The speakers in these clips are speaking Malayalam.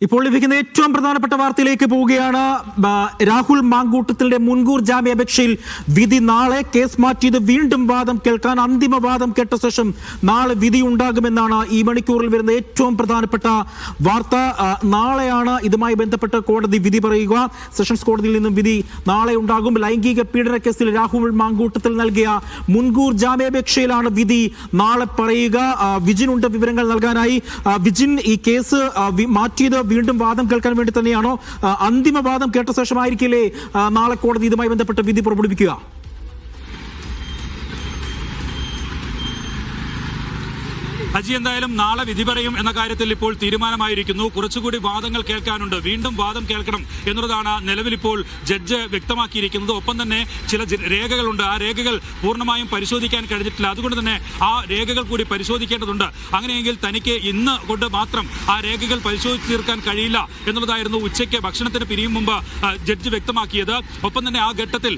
ഇപ്പോൾ ലഭിക്കുന്ന ഏറ്റവും പ്രധാനപ്പെട്ട വാർത്തയിലേക്ക് പോവുകയാണ്. രാഹുൽ മാങ്കൂട്ടത്തിന്റെ മുൻകൂർ ജാമ്യാപേക്ഷയിൽ വിധി നാളെ. കേസ് മാറ്റിയത് വീണ്ടും വാദം കേൾക്കാൻ. അന്തിമ വാദം കേട്ട ശേഷം നാളെ വിധി ഉണ്ടാകുമെന്നാണ് ഈ മണിക്കൂറിൽ വരുന്ന ഏറ്റവും പ്രധാനപ്പെട്ട വാർത്ത. നാളെയാണ് ഇതുമായി ബന്ധപ്പെട്ട് കോടതി വിധി പറയുക. സെഷൻസ് കോടതിയിൽ നിന്നും വിധി നാളെ ഉണ്ടാകും. ലൈംഗിക പീഡന കേസിൽ രാഹുൽ മാങ്കൂട്ടത്തിൽ നൽകിയ മുൻകൂർ ജാമ്യാപേക്ഷയിലാണ് വിധി നാളെ പറയുക. വിജിനുണ്ട് വിവരങ്ങൾ നൽകാനായി. വിജിൻ, ഈ കേസ് മാറ്റിയത് വീണ്ടും വാദം കേൾക്കാൻ വേണ്ടി തന്നെയാണോ? അന്തിമ വാദം കേട്ട ശേഷമായിരിക്കില്ലേ നാളെ കോടതി ഇതുമായി ബന്ധപ്പെട്ട വിധി പുറപ്പെടുവിക്കുക? അജി, എന്തായാലും നാളെ വിധി പറയും എന്ന കാര്യത്തിൽ ഇപ്പോൾ തീരുമാനമായിരിക്കുന്നു. കുറച്ചുകൂടി വാദങ്ങൾ കേൾക്കാനുണ്ട്. വീണ്ടും വാദം കേൾക്കണം എന്നുള്ളതാണ് നിലവിൽ ഇപ്പോൾ ജഡ്ജ് വ്യക്തമാക്കിയിരിക്കുന്നത്. ഒപ്പം തന്നെ ചില രേഖകളുണ്ട്. ആ രേഖകൾ പൂർണ്ണമായും പരിശോധിക്കാൻ കഴിഞ്ഞിട്ടില്ല. അതുകൊണ്ട് തന്നെ ആ രേഖകൾ കൂടി പരിശോധിക്കേണ്ടതുണ്ട്. അങ്ങനെയെങ്കിൽ തനിക്ക് ഇന്ന് കൊണ്ട് മാത്രം ആ രേഖകൾ പരിശോധിച്ച് തീർക്കാൻ കഴിയില്ല എന്നുള്ളതായിരുന്നു ഉച്ചയ്ക്ക് ഭക്ഷണത്തിന് പിരിയും മുമ്പ് ജഡ്ജ് വ്യക്തമാക്കിയത്. ഒപ്പം തന്നെ ആ ഘട്ടത്തിൽ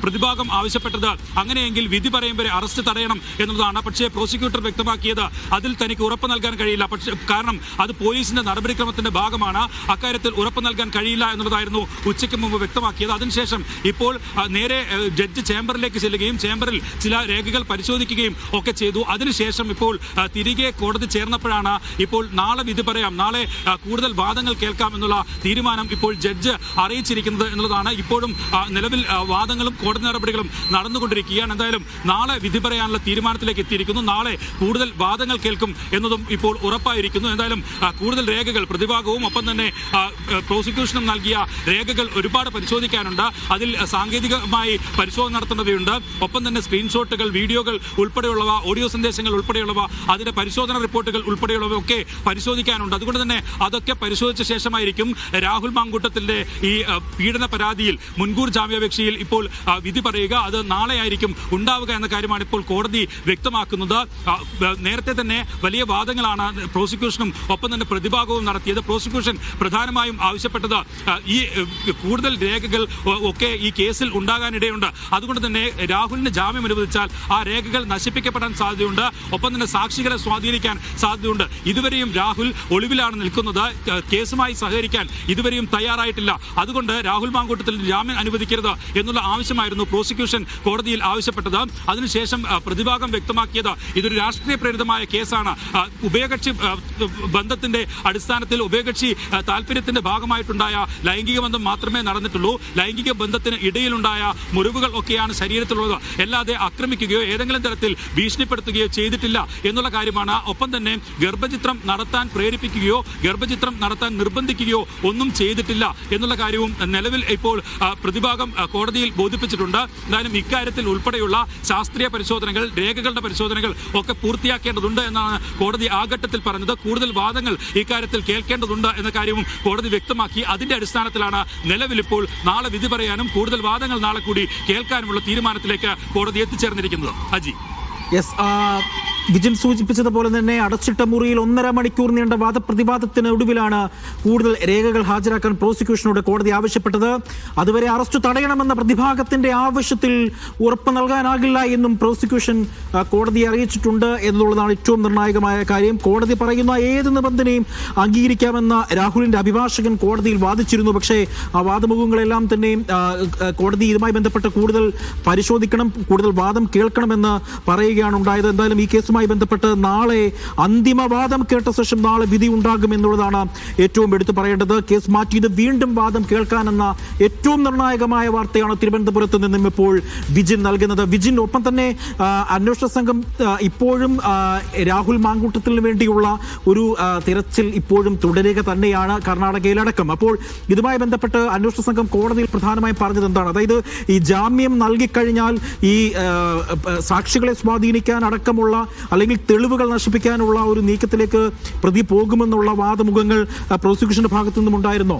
പ്രതിഭാഗം ആവശ്യപ്പെട്ടത് അങ്ങനെയെങ്കിൽ വിധി പറയും വരെ അറസ്റ്റ് തടയണം എന്നുള്ളതാണ്. പക്ഷേ പ്രോസിക്യൂട്ടർ വ്യക്തമാക്കിയത് അതിൽ തനിക്ക് ഉറപ്പ് നൽകാൻ കഴിയില്ല. പക്ഷേ കാരണം അത് പോലീസിന്റെ നടപടിക്രമത്തിന്റെ ഭാഗമാണ്. അക്കാര്യത്തിൽ ഉറപ്പ് നൽകാൻ കഴിയില്ല എന്നുള്ളതായിരുന്നു ഉച്ചയ്ക്ക് മുമ്പ് വ്യക്തമാക്കിയത്. അതിനുശേഷം ഇപ്പോൾ നേരെ ജഡ്ജ് ചേംബറിലേക്ക് ചെല്ലുകയും ചേംബറിൽ ചില രേഖകൾ പരിശോധിക്കുകയും ഒക്കെ ചെയ്തു. അതിനുശേഷം ഇപ്പോൾ തിരികെ കോടതി ചേർന്നപ്പോഴാണ് ഇപ്പോൾ നാളെ വിധി പറയാം, നാളെ കൂടുതൽ വാദങ്ങൾ കേൾക്കാം എന്നുള്ള തീരുമാനം ഇപ്പോൾ ജഡ്ജ് അറിയിച്ചിരിക്കുന്നത് എന്നുള്ളതാണ്. ഇപ്പോഴും നിലവിൽ വാദങ്ങളും കോടതി നടപടികളും നടന്നുകൊണ്ടിരിക്കുകയാണ്. എന്തായാലും നാളെ വിധി പറയാനുള്ള തീരുമാനത്തിലേക്ക് എത്തിയിരിക്കുന്നു. നാളെ കൂടുതൽ വാദങ്ങൾ കേൾക്കും എന്നതും ഇപ്പോൾ ഉറപ്പായിരിക്കുന്നു. എന്തായാലും കൂടുതൽ രേഖകൾ പ്രതിഭാഗവും ഒപ്പം തന്നെ പ്രോസിക്യൂഷനും നൽകിയ രേഖകൾ ഒരുപാട് പരിശോധിക്കാനുണ്ട്. അതിൽ സാങ്കേതികമായി പരിശോധന നടത്തേണ്ടതുണ്ട്. ഒപ്പം തന്നെ സ്ക്രീൻഷോട്ടുകൾ, വീഡിയോകൾ ഉൾപ്പെടെയുള്ളവ, ഓഡിയോ സന്ദേശങ്ങൾ ഉൾപ്പെടെയുള്ളവ, അതിന്റെ പരിശോധന റിപ്പോർട്ടുകൾ ഉൾപ്പെടെയുള്ളവ ഒക്കെ പരിശോധിക്കാനുണ്ട്. അതുകൊണ്ട് തന്നെ അതൊക്കെ പരിശോധിച്ച ശേഷമായിരിക്കും രാഹുൽ മാങ്കൂട്ടത്തിന്റെ ഈ പീഡന പരാതിയിൽ മുൻകൂർ ജാമ്യാപേക്ഷയിൽ ഇപ്പോൾ വിധി പറയുക. അത് നാളെ ആയിരിക്കും ഉണ്ടാവുക എന്ന കാര്യമാണ് ഇപ്പോൾ കോടതി വ്യക്തമാക്കുന്നത്. നേരത്തെ തന്നെ വലിയ വാദങ്ങളാണ് പ്രോസിക്യൂഷനും ഒപ്പം തന്നെ പ്രതിഭാഗവും നടത്തിയത്. പ്രോസിക്യൂഷൻ പ്രധാനമായും ആവശ്യപ്പെട്ടത് ഈ കൂടുതൽ രേഖകൾ ഒക്കെ ഈ കേസിൽ ഉണ്ടാകാനിടയുണ്ട്. അതുകൊണ്ട് തന്നെ രാഹുലിന് ജാമ്യം അനുവദിച്ചാൽ ആ രേഖകൾ നശിപ്പിക്കപ്പെടാൻ സാധ്യതയുണ്ട്. ഒപ്പം തന്നെ സാക്ഷികളെ സ്വാധീനിക്കാൻ സാധ്യതയുണ്ട്. ഇതുവരെയും രാഹുൽ ഒളിവിലാണ് നിൽക്കുന്നത്. കേസുമായി സഹകരിക്കാൻ ഇതുവരെയും തയ്യാറായിട്ടില്ല. അതുകൊണ്ട് രാഹുൽ മാങ്കൂട്ടത്തിൽ ജാമ്യം അനുവദിക്കരുത് എന്നുള്ള ആവശ്യമായിരുന്നു പ്രോസിക്യൂഷൻ കോടതിയിൽ ആവശ്യപ്പെട്ടത്. അതിനുശേഷം പ്രതിഭാഗം വ്യക്തമാക്കിയത് ഇതൊരു രാഷ്ട്രീയ പ്രേരിതമായ കേസാണ്. ഉഭയകക്ഷി ബന്ധത്തിന്റെ അടിസ്ഥാനത്തിൽ ഉഭയകക്ഷി താല്പര്യത്തിന്റെ ഭാഗമായിട്ടുണ്ടായ ലൈംഗിക ബന്ധം മാത്രമേ നടന്നിട്ടുള്ളൂ. ലൈംഗിക ബന്ധത്തിന് ഇടയിലുണ്ടായ മുറിവുകൾ ഒക്കെയാണ് ശരീരത്തിലുള്ളത്. അല്ലാതെ ആക്രമിക്കുകയോ ഏതെങ്കിലും തരത്തിൽ ഭീഷണിപ്പെടുത്തുകയോ ചെയ്തിട്ടില്ല എന്നുള്ള കാര്യമാണ്. ഒപ്പം തന്നെ ഗർഭചിത്രം നടത്താൻ പ്രേരിപ്പിക്കുകയോ ഗർഭചിത്രം നടത്താൻ നിർബന്ധിക്കുകയോ ഒന്നും ചെയ്തിട്ടില്ല എന്നുള്ള കാര്യവും നിലവിൽ ഇപ്പോൾ പ്രതിഭാഗം കോടതിയിൽ ബോധിപ്പിച്ചിട്ടുണ്ട്. എന്തായാലും ഇക്കാര്യത്തിൽ ഉൾപ്പെടെയുള്ള ശാസ്ത്രീയ പരിശോധനകൾ, രേഖകളുടെ പരിശോധനകൾ ഒക്കെ പൂർത്തിയാക്കേണ്ടതുണ്ട് എന്നാണ് കോടതി ആ ഘട്ടത്തിൽ പറഞ്ഞത്. കൂടുതൽ വാദങ്ങൾ ഇക്കാര്യത്തിൽ കേൾക്കേണ്ടതുണ്ട് എന്ന കാര്യവും കോടതി വ്യക്തമാക്കി. അതിന്റെ അടിസ്ഥാനത്തിലാണ് നിലവിൽ ഇപ്പോൾ നാളെ വിധി പറയാനും കൂടുതൽ വാദങ്ങൾ നാളെ കൂടി കേൾക്കാനുമുള്ള തീരുമാനത്തിലേക്ക് കോടതി എത്തിച്ചേർന്നിരിക്കുന്നത്. അജി, വിജിൻ സൂചിപ്പിച്ചതുപോലെ തന്നെ അടച്ചിട്ട മുറിയിൽ 1.5 മണിക്കൂർ നീണ്ട വാദപ്രതിവാദത്തിന് ഒടുവിലാണ് കൂടുതൽ രേഖകൾ ഹാജരാക്കാൻ പ്രോസിക്യൂഷനോട് കോടതി ആവശ്യപ്പെട്ടത്. അതുവരെ അറസ്റ്റ് തടയണമെന്ന പ്രതിഭാഗത്തിന്റെ ആവശ്യത്തിൽ ഉറപ്പ് നൽകാനാകില്ല എന്നും പ്രോസിക്യൂഷൻ കോടതിയെ അറിയിച്ചിട്ടുണ്ട് എന്നുള്ളതാണ് ഏറ്റവും നിർണായകമായ കാര്യം. കോടതി പറയുന്ന ഏത് നിബന്ധനയും അംഗീകരിക്കാമെന്ന രാഹുലിന്റെ അഭിഭാഷകൻ കോടതിയിൽ വാദിച്ചിരുന്നു. പക്ഷേ ആ വാദമുഖങ്ങളെല്ലാം തന്നെ കോടതി ഇതുമായി ബന്ധപ്പെട്ട് കൂടുതൽ പരിശോധിക്കണം, കൂടുതൽ വാദം കേൾക്കണമെന്ന് പറയുകയാണ് ഉണ്ടായത്. എന്തായാലും ഈ കേസുമായി ബന്ധപ്പെട്ട് നാളെ അന്തിമവാദം കേട്ട ശേഷം നാളെ വിധി ഉണ്ടാകുമെന്നുള്ളതാണ് ഏറ്റവും എടുത്തു പറയേണ്ടത്. കേസ് മാറ്റിയത് വീണ്ടും വാദം കേൾക്കാനെന്ന ഏറ്റവും നിർണായകമായ വാർത്തയാണ് തിരുവനന്തപുരത്ത് നിന്നും ഇപ്പോൾ വിജിൻ നൽകുന്നത്. വിജിൻ, ഒപ്പം തന്നെ അന്വേഷണ സംഘം ഇപ്പോഴും രാഹുൽ മാങ്കൂട്ടത്തിന് വേണ്ടിയുള്ള ഒരു തിരച്ചിൽ ഇപ്പോഴും തുടരുക തന്നെയാണ്, കർണാടകയിലടക്കം. അപ്പോൾ ഇതുമായി ബന്ധപ്പെട്ട് അന്വേഷണ സംഘം കോടതിയിൽ പ്രധാനമായും പറഞ്ഞത് എന്താണ്? അതായത് ഈ ജാമ്യം നൽകിക്കഴിഞ്ഞാൽ ഈ സാക്ഷികളെ സ്വാധീനിക്കാൻ അടക്കമുള്ള അല്ലെങ്കിൽ തെളിവുകൾ നശിപ്പിക്കാനുള്ള ഒരു നീക്കത്തിലേക്ക് പ്രതി പോകുമെന്നുള്ള വാദമുഖങ്ങൾ പ്രോസിക്യൂഷന്റെ ഭാഗത്തു നിന്നും ഉണ്ടായിരുന്നോ?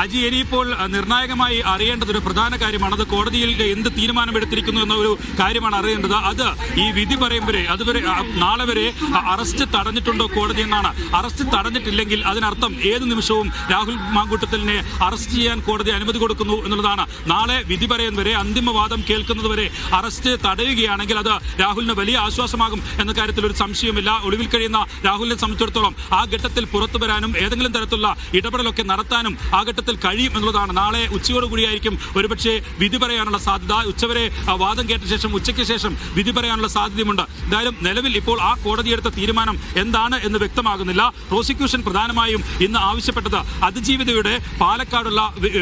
അജി, ഇനിയിപ്പോൾ നിർണായകമായി അറിയേണ്ടത് ഒരു പ്രധാന കാര്യമാണ്. അത് കോടതിയിൽ എന്ത് തീരുമാനമെടുത്തിരിക്കുന്നു എന്ന ഒരു കാര്യമാണ് അറിയേണ്ടത്. അത് ഈ വിധി പറയുമ്പോഴേ അതുവരെ നാളെ വരെ അറസ്റ്റ് തടഞ്ഞിട്ടുണ്ടോ കോടതി എന്നാണ്. അറസ്റ്റ് തടഞ്ഞിട്ടില്ലെങ്കിൽ അതിനർത്ഥം ഏത് നിമിഷവും രാഹുൽ മാങ്കൂട്ടത്തിലിനെ അറസ്റ്റ് ചെയ്യാൻ കോടതി അനുമതി കൊടുക്കുന്നു എന്നുള്ളതാണ്. നാളെ വിധി പറയുന്നവരെ, അന്തിമവാദം കേൾക്കുന്നതുവരെ അറസ്റ്റ് തടയുകയാണെങ്കിൽ അത് രാഹുലിന് വലിയ ആശ്വാസമാകും എന്ന കാര്യത്തിൽ ഒരു സംശയമില്ല. ഒളിവിൽ കഴിയുന്ന രാഹുലിനെ സംബന്ധിച്ചിടത്തോളം ആ ഘട്ടത്തിൽ പുറത്തു വരാനും ഏതെങ്കിലും തരത്തിലുള്ള ഇടപെടലൊക്കെ നടത്താനും ആ ഘട്ടത്തിൽ കഴിയും എന്നുള്ളതാണ്. നാളെ ഉച്ചയോടുകൂടിയായിരിക്കും ഒരുപക്ഷെ വിധി പറയാനുള്ള സാധ്യത. ഉച്ചവരെ വാദം കേട്ട ശേഷം ഉച്ചയ്ക്ക് ശേഷം വിധി പറയാനുള്ള സാധ്യതയുമുണ്ട്. എന്തായാലും നിലവിൽ ഇപ്പോൾ ആ കോടതിയെടുത്ത തീരുമാനം എന്താണ് എന്ന് വ്യക്തമാകുന്നില്ല. പ്രോസിക്യൂഷൻ പ്രധാനമായും ഇന്ന് ആവശ്യപ്പെട്ടത് അതിജീവിതയുടെ പാലക്കാടുള്ള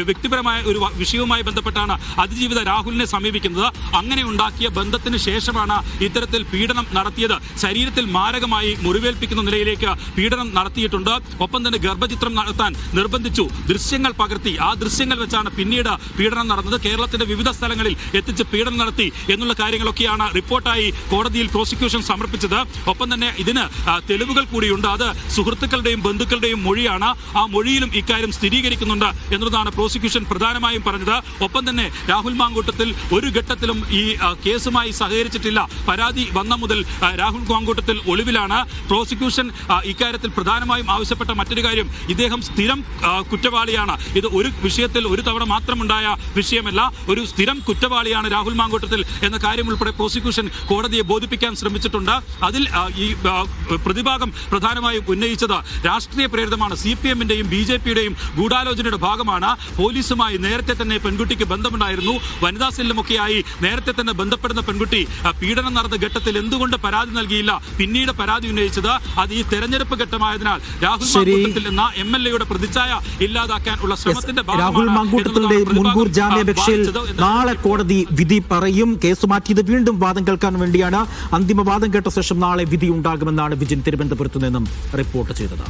വ്യക്തിപരമായ ഒരു വിഷയവുമായി ബന്ധപ്പെട്ടാണ് അതിജീവിത രാഹുലിനെ സമീപിക്കുന്നത്. അങ്ങനെ ഉണ്ടാക്കിയ ബന്ധത്തിന് ശേഷമാണ് ഇത്തരത്തിൽ പീഡനം നടത്തിയത്. ശരീരത്തിൽ മാരകമായി മുറിവേൽപ്പിക്കുന്ന നിലയിലേക്ക് പീഡനം നടത്തിയിട്ടുണ്ട്. ഒപ്പം തന്നെ ഗർഭചിത്രം നടത്താൻ നിർബന്ധിച്ചു. ദൃശ്യങ്ങൾ പകർത്തി. ആ ദൃശ്യങ്ങൾ വെച്ചാണ് പിന്നീട് പീഡനം നടന്നത്. കേരളത്തിന്റെ വിവിധ സ്ഥലങ്ങളിൽ എത്തിച്ച് പീഡനം നടത്തി എന്നുള്ള കാര്യങ്ങളൊക്കെയാണ് റിപ്പോർട്ടായി കോടതിയിൽ പ്രോസിക്യൂഷൻ സമർപ്പിച്ചത്. ഒപ്പം തന്നെ ഇതിന് തെളിവുകൾ കൂടിയുണ്ട്. അത് സുഹൃത്തുക്കളുടെയും ബന്ധുക്കളുടെയും മൊഴിയാണ്. ആ മൊഴിയിലും ഇക്കാര്യം സ്ഥിരീകരിക്കുന്നുണ്ട് എന്നുള്ളതാണ് പ്രോസിക്യൂഷൻ പ്രധാനമായും പറഞ്ഞത്. ഒപ്പം തന്നെ രാഹുൽ മാങ്കൂട്ടത്തിൽ ഒരു ഘട്ടത്തിലും ഈ കേസുമായി സഹകരിച്ചിട്ടില്ല. പരാതി വന്ന മുതൽ രാഹുൽ മാങ്കൂട്ടത്തിൽ ഒളിവിലാണ്. പ്രോസിക്യൂഷൻ ഇക്കാര്യത്തിൽ പ്രധാനമായും ആവശ്യപ്പെട്ട മറ്റൊരു കാര്യം, ഇദ്ദേഹം സ്ഥിരം കുറ്റവാളിയാണ്. ഇത് ഒരു വിഷയത്തിൽ ഒരു തവണ മാത്രമുണ്ടായ വിഷയമല്ല. ഒരു സ്ഥിരം കുറ്റവാളിയാണ് രാഹുൽ മാങ്കൂട്ടത്തിൽ എന്ന കാര്യം ഉൾപ്പെടെ പ്രോസിക്യൂഷൻ കോടതിയെ ബോധിപ്പിക്കാൻ ശ്രമിച്ചിട്ടുണ്ട്. അതിൽ ഈ പ്രതിഭാഗം പ്രധാനമായും ഉന്നയിച്ചത് രാഷ്ട്രീയ പ്രേരിതമാണ്. CPM-ന്റെയും BJP-യുടെയും ഗൂഢാലോചനയുടെ ഭാഗമാണ്. പോലീസുമായി നേരത്തെ തന്നെ പെൺകുട്ടിക്ക് ബന്ധമുണ്ടായിരുന്നു. വനിതാ സെല്ലുമൊക്കെയായി നേരത്തെ തന്നെ ബന്ധപ്പെടുന്ന പെൺകുട്ടി പീഡനം നടന്ന ഘട്ടത്തിൽ എന്തുകൊണ്ട് പരാതി നൽകിയില്ല? പിന്നീട് പരാതി ഉന്നയിച്ചത് അത് ഈ തെരഞ്ഞെടുപ്പ് ഘട്ടമായതിനാൽ രാഹുൽ മാങ്കൂട്ടത്തിൽ എന്ന MLA-യുടെ പ്രതിച്ഛായ ഇല്ലാതാക്കാൻ ഉള്ള ശ്രമത്തിന്റെ രാഹുൽ മാങ്കൂട്ടത്തിന്റെ മുൻകൂർ ജാമ്യാപേക്ഷയിൽ നാളെ കോടതി വിധി പറയും. കേസ് മാറ്റിയത് വീണ്ടും വാദം കേൾക്കാൻ വേണ്ടിയാണ്. അന്തിമ വാദം കേട്ട ശേഷം നാളെ വിധി ഉണ്ടാകുമെന്നാണ് വിജിൻ തിരുവനന്തപുരത്ത് നിന്നും റിപ്പോർട്ട് ചെയ്തത്.